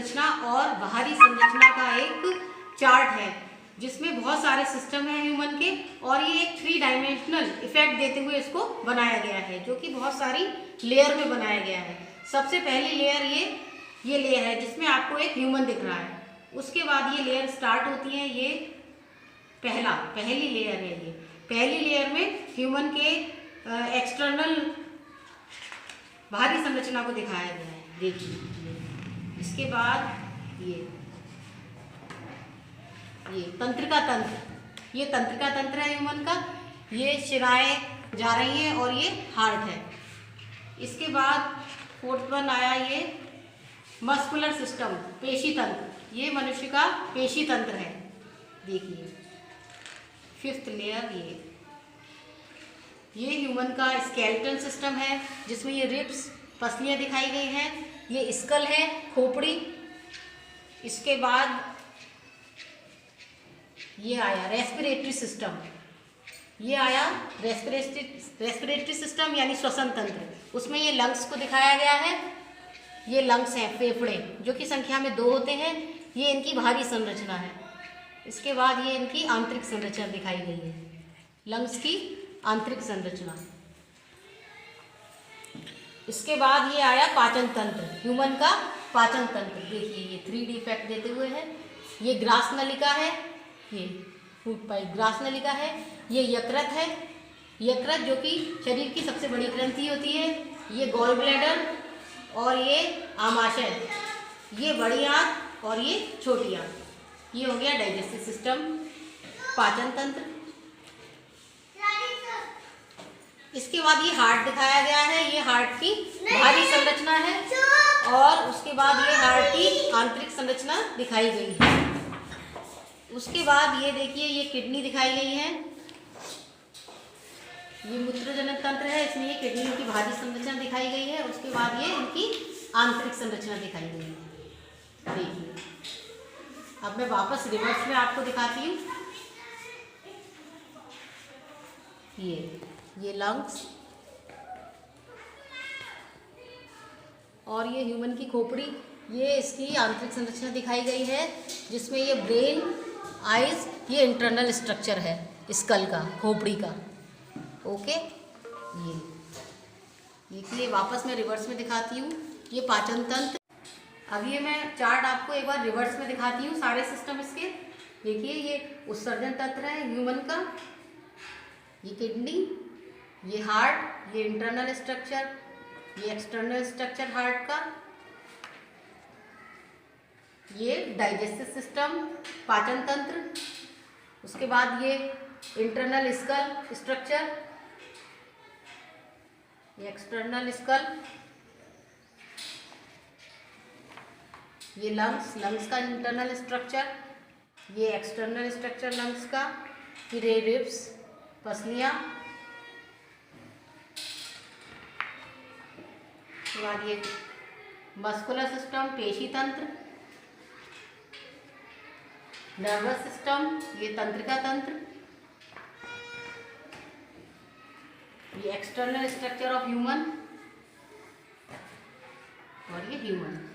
संरचना और बाहरी संरचना का एक चार्ट है जिसमें बहुत सारे सिस्टम हैं ह्यूमन के, और ये एक 3 डायमेंशनल इफेक्ट देते हुए इसको बनाया गया है, जो कि बहुत सारी लेयर में बनाया गया है। सबसे पहली लेयर ये लेयर है जिसमें आपको एक ह्यूमन दिख रहा है। उसके बाद ये लेयर स्टार्ट होती है, ये पहली लेयर है। ये पहली लेयर में ह्यूमन के एक्सटर्नल बाहरी संरचना को दिखाया गया है, देखिए। इसके बाद ये तंत्रिका तंत्र, ये तंत्रिका तंत्र है ह्यूमन का। ये शिराएं जा रही हैं और ये हार्ट है। इसके बाद 4th वन आया ये मस्कुलर सिस्टम, पेशी तंत्र। ये मनुष्य का पेशी तंत्र है, देखिए। 5th लेयर ये ह्यूमन का स्केलेटल सिस्टम है जिसमें ये रिब्स, पसलियाँ दिखाई गई हैं। ये स्कल है, खोपड़ी। इसके बाद ये आया रेस्पिरेटरी सिस्टम, ये आया रेस्पिरेटरी सिस्टम यानी श्वसन तंत्र। उसमें ये लंग्स को दिखाया गया है। ये लंग्स हैं, फेफड़े, जो कि संख्या में 2 होते हैं। ये इनकी बाहरी संरचना है। इसके बाद ये इनकी आंतरिक संरचना दिखाई गई है, लंग्स की आंतरिक संरचना। इसके बाद ये आया पाचन तंत्र, ह्यूमन का पाचन तंत्र। देखिए ये 3D इफेक्ट देते हुए है। ये ग्रास नलिका है, ये फूड पाइप ग्रास नलिका है। ये यकृत है, यकृत जो कि शरीर की सबसे बड़ी ग्रंथि होती है। ये गॉल ब्लैडर और ये आमाशय, ये बड़ी आंत और ये छोटी आंत। ये हो गया डाइजेस्टिव सिस्टम, पाचन तंत्र। इसके बाद ये हार्ट दिखाया गया है। ये हार्ट की बाहरी संरचना है और उसके बाद ये हार्ट की आंतरिक संरचना दिखाई गई है। उसके बाद ये देखिए ये किडनी दिखाई गई है। ये मूत्रजनक तंत्र है, इसमें ये किडनी की बाहरी संरचना दिखाई गई है। उसके बाद ये इनकी आंतरिक संरचना दिखाई गई है, देखिए। अब मैं वापस रिवर्स में आपको दिखाती हूँ। ये लंग्स और ये ह्यूमन की खोपड़ी, ये इसकी आंतरिक संरचना दिखाई गई है जिसमें ये ब्रेन, आइज, ये इंटरनल स्ट्रक्चर है स्कल का, खोपड़ी का। ओके, ये वापस मैं रिवर्स में दिखाती हूँ। ये पाचन तंत्र। अब ये मैं चार्ट आपको एक बार रिवर्स में दिखाती हूँ, सारे सिस्टम इसके। देखिए ये उत्सर्जन तंत्र है ह्यूमन का, ये किडनी, ये हार्ट, ये इंटरनल स्ट्रक्चर, ये एक्सटर्नल स्ट्रक्चर हार्ट का, ये डाइजेस्टिव सिस्टम, पाचन तंत्र। उसके बाद ये इंटरनल स्कल स्ट्रक्चर, ये एक्सटर्नल स्कल, ये लंग्स का इंटरनल स्ट्रक्चर, ये एक्सटर्नल स्ट्रक्चर लंग्स का, फिर ये रिब्स, पसलियाँ। उसके बाद ये मस्कुलर सिस्टम, पेशी तंत्र, नर्वस सिस्टम, ये तंत्रिका तंत्र, ये एक्सटर्नल स्ट्रक्चर ऑफ ह्यूमन और ये ह्यूमन।